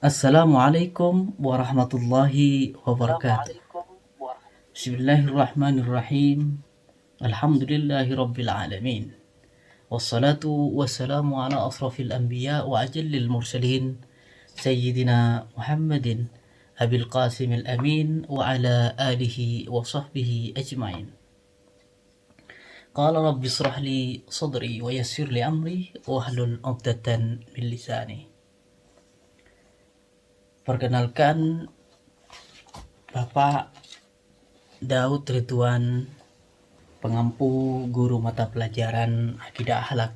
Assalamualaikum warahmatullahi wabarakatuh. Bismillahirrahmanirrahim. Alhamdulillahi rabbil alamin. Wassalatu wassalamu ala asrafil anbiya wa ajallil mursalin Sayyidina Muhammadin Abil Qasim al-Amin wa ala alihi wa sahbihi ajmain. Qala rabbi israh li sadri wa yassir li amri wahlul 'uqdatan min lisani. Perkenalkan, Bapak Daud Ridwan, pengampu guru mata pelajaran Akidah Akhlak.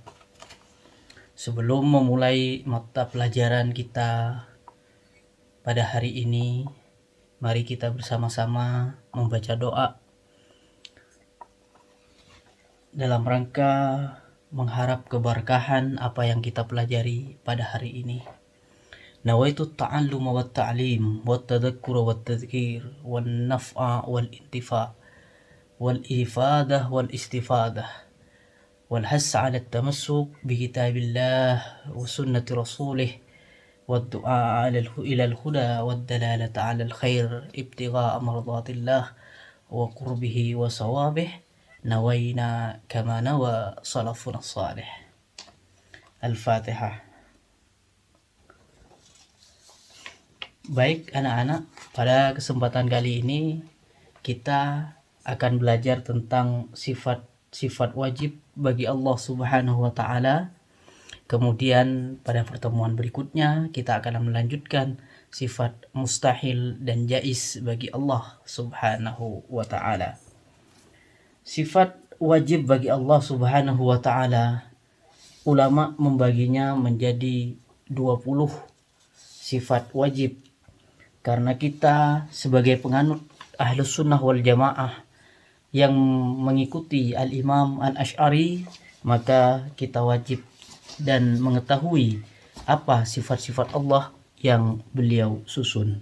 Sebelum memulai mata pelajaran kita pada hari ini, mari kita bersama-sama membaca doa dalam rangka mengharap keberkahan apa yang kita pelajari pada hari ini. Nawaitu ta'alluma wa ta'lim wa tadhakkura wa tadhkir wa naf'a wal intifa' wal ifadah wal istifadah wal hass 'ala at-tamassuk bi kitabillah wa sunnati rasulih wa du'a 'ila al-huda wa dalalata 'ala al-khair ibtigha'a mardatillah wa qurbihi wa sawabih nawaina kama nawa salafuna salih. Al-Fatihah. Baik anak-anak, pada kesempatan kali ini kita akan belajar tentang sifat wajib bagi Allah Subhanahu wa taala. Kemudian pada pertemuan berikutnya kita akan melanjutkan sifat mustahil dan jaiz bagi Allah Subhanahu wa taala. Sifat wajib bagi Allah Subhanahu wa taala, ulama membaginya menjadi 20 sifat wajib. Karena kita sebagai penganut Ahlus Sunnah wal Jamaah yang mengikuti Al-Imam Al-Asy'ari, maka kita wajib dan mengetahui apa sifat-sifat Allah yang beliau susun.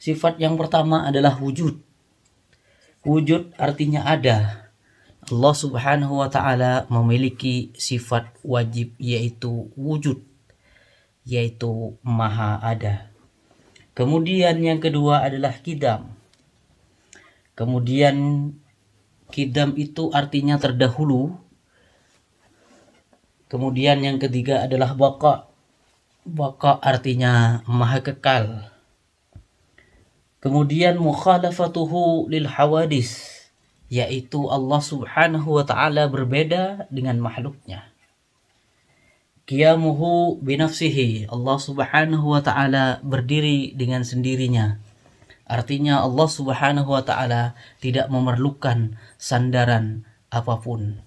Sifat yang pertama adalah wujud. Wujud artinya ada. Allah Subhanahu wa taala memiliki sifat wajib, yaitu wujud, yaitu maha ada. Kemudian yang kedua adalah kidam. Kemudian kidam itu artinya terdahulu. Kemudian yang ketiga adalah baqa. Baqa artinya maha kekal. Kemudian mukhalafatuhu lil hawadis, yaitu Allah Subhanahu wa taala berbeda dengan makhluknya. Qiyamuhu binafsihi, Allah Subhanahu wa taala berdiri dengan sendirinya. Artinya Allah Subhanahu wa taala tidak memerlukan sandaran apapun.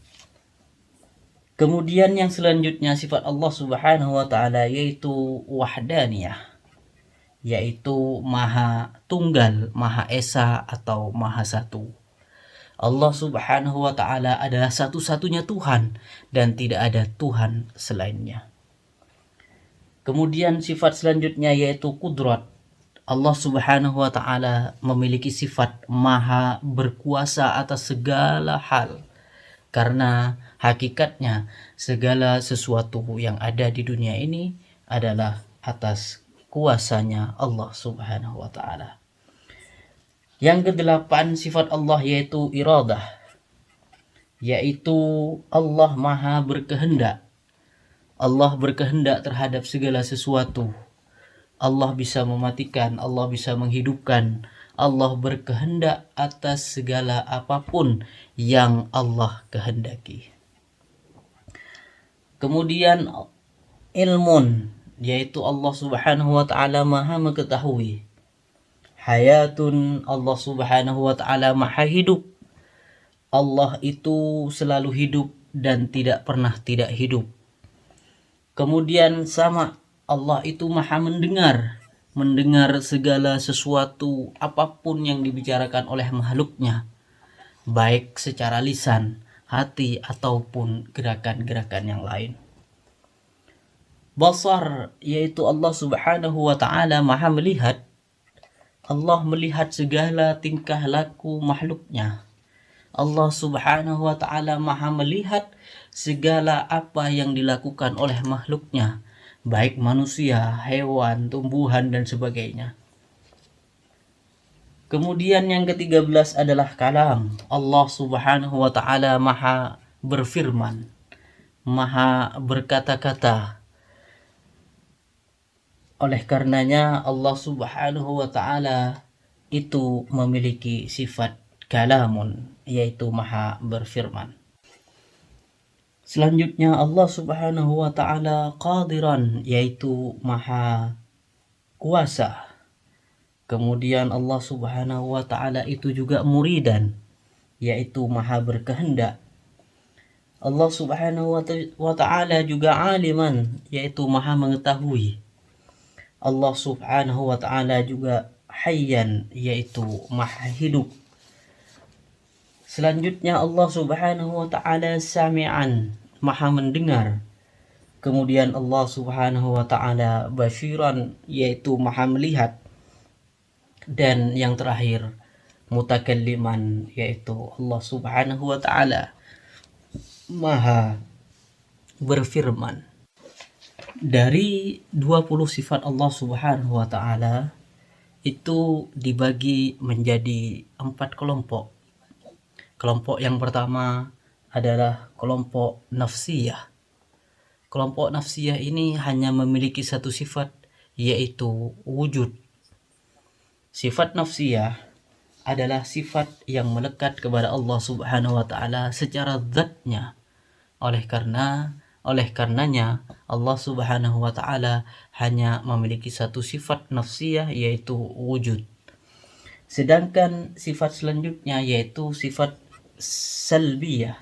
Kemudian yang selanjutnya sifat Allah Subhanahu wa taala yaitu wahdaniyah, yaitu maha tunggal, maha esa atau maha satu. Allah Subhanahu wa taala adalah satu-satunya Tuhan dan tidak ada Tuhan selainnya. Kemudian sifat selanjutnya yaitu kudrat. Allah Subhanahu wa taala memiliki sifat maha berkuasa atas segala hal. Karena hakikatnya segala sesuatu yang ada di dunia ini adalah atas kuasanya Allah Subhanahu wa taala. Yang kedelapan sifat Allah yaitu iradah, yaitu Allah maha berkehendak. Allah berkehendak terhadap segala sesuatu. Allah bisa mematikan, Allah bisa menghidupkan. Allah berkehendak atas segala apapun yang Allah kehendaki. Kemudian ilmun, yaitu Allah Subhanahu wa taala maha mengetahui. Hayatun, Allah Subhanahu wa taala maha hidup. Allah itu selalu hidup dan tidak pernah tidak hidup. Kemudian sama, Allah itu maha mendengar segala sesuatu apapun yang dibicarakan oleh makhluknya, baik secara lisan, hati ataupun gerakan-gerakan yang lain. Basar, yaitu Allah Subhanahu wa taala maha melihat. Allah melihat segala tingkah laku makhluknya. Allah Subhanahu wa taala maha melihat segala apa yang dilakukan oleh makhluknya, baik manusia, hewan, tumbuhan, dan sebagainya. Kemudian yang ke-13 adalah kalam. Allah Subhanahu wa taala Maha berfirman, Maha berkata-kata. Oleh karenanya Allah Subhanahu wa taala itu memiliki sifat kalamun, yaitu Maha berfirman. Selanjutnya Allah Subhanahu wa taala qadiran, yaitu Maha kuasa. Kemudian Allah Subhanahu wa taala itu juga muridan, yaitu Maha berkehendak. Allah Subhanahu wa taala juga aliman, yaitu Maha mengetahui. Allah Subhanahu wa taala juga hayyan, yaitu Maha hidup. Selanjutnya Allah Subhanahu wa taala sami'an, Maha mendengar. Kemudian Allah Subhanahu wa taala basyiran, yaitu Maha melihat. Dan yang terakhir mutakalliman, yaitu Allah Subhanahu wa taala Maha berfirman. Dari 20 sifat Allah Subhanahu wa taala itu dibagi menjadi 4 kelompok. Kelompok yang pertama adalah kelompok nafsiyah. Kelompok nafsiyah ini hanya memiliki satu sifat, yaitu wujud. Sifat nafsiyah adalah sifat yang melekat kepada Allah Subhanahu wa taala secara zatnya. Oleh karenanya Allah Subhanahu wa taala hanya memiliki satu sifat nafsiyah, yaitu wujud. Sedangkan sifat selanjutnya yaitu sifat salbiyah.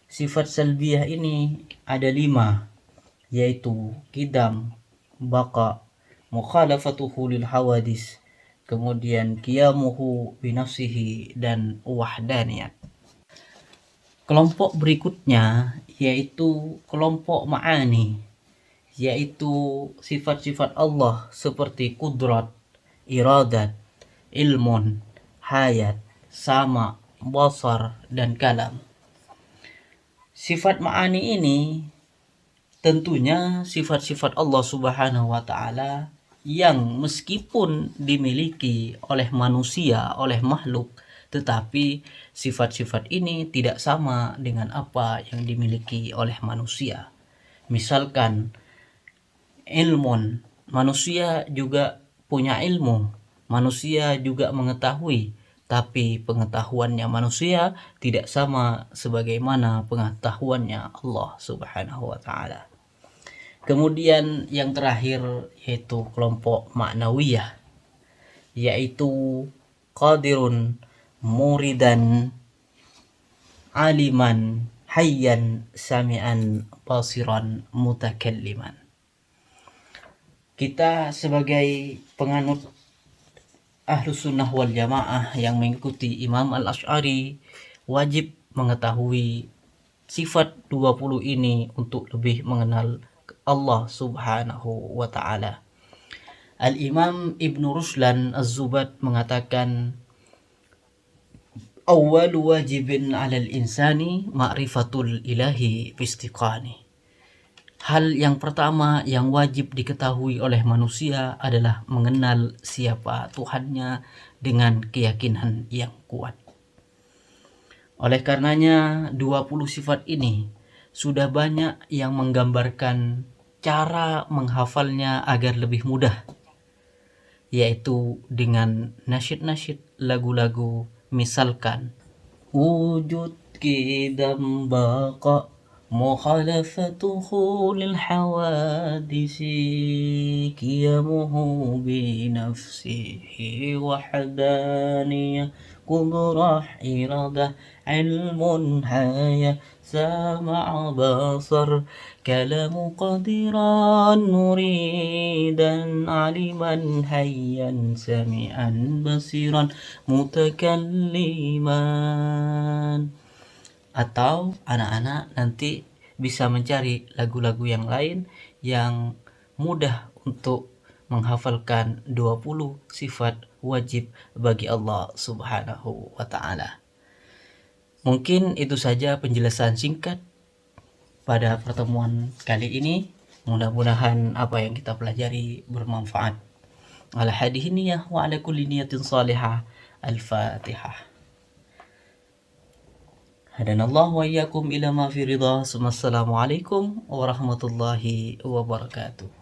Sifat salbiyah ini ada 5, yaitu qidam, baqa, mukhalafatuhu lil hawadis, kemudian qiyamuhu binafsihi, dan wahdaniyat. Kelompok berikutnya yaitu kelompok ma'ani, yaitu sifat-sifat Allah seperti kudrat, iradat, ilmun, hayat, sama, basar, dan kalam. Sifat ma'ani ini tentunya sifat-sifat Allah Subhanahu wa taala yang meskipun dimiliki oleh manusia, oleh makhluk, tetapi sifat-sifat ini tidak sama dengan apa yang dimiliki oleh manusia. Misalkan ilmun, manusia juga punya ilmu, manusia juga mengetahui, tapi pengetahuannya manusia tidak sama sebagaimana pengetahuannya Allah Subhanahu wa taala. Kemudian yang terakhir yaitu kelompok ma'nawiyah, yaitu qadirun, muridan, aliman, hayyan, sami'an, basiran, mutakalliman. Kita sebagai penganut Ahlus Sunnah wal Jamaah yang mengikuti Imam Al-Asy'ari wajib mengetahui sifat 20 ini untuk lebih mengenal Allah Subhanahu wa taala. Al-Imam Ibn Ruslan Az-Zubat mengatakan, awwalu wajibin 'alal insani ma'rifatul ilahi bistiqani. Hal yang pertama yang wajib diketahui oleh manusia adalah mengenal siapa Tuhannya dengan keyakinan yang kuat. Oleh karenanya 20 sifat ini sudah banyak yang menggambarkan cara menghafalnya agar lebih mudah, yaitu dengan nasyid-nasyid, lagu-lagu. Misalkan wujud, qidam, baqa, mukhalafatuhu lil hawadisi, qiyamuhu binafsihi, wahdaniyah, qudrah, iradah, ilmun, hayah, sama', basar, kalamu, qadiran, muridan, aliman, hayyan, sami'an, basiran, mutakalliman. Atau anak-anak nanti bisa mencari lagu-lagu yang lain yang mudah untuk menghafalkan 20 sifat wajib bagi Allah Subhanahu wa taala. Mungkin itu saja penjelasan singkat pada pertemuan kali ini. Mudah-mudahan apa yang kita pelajari bermanfaat. Ala hadhihi niyah wa ala kulli niyatin salihah. Al-Fatihah. Hadanallahu wa iyyakum ila ma fi ridha. Assalamualaikum warahmatullahi wabarakatuh.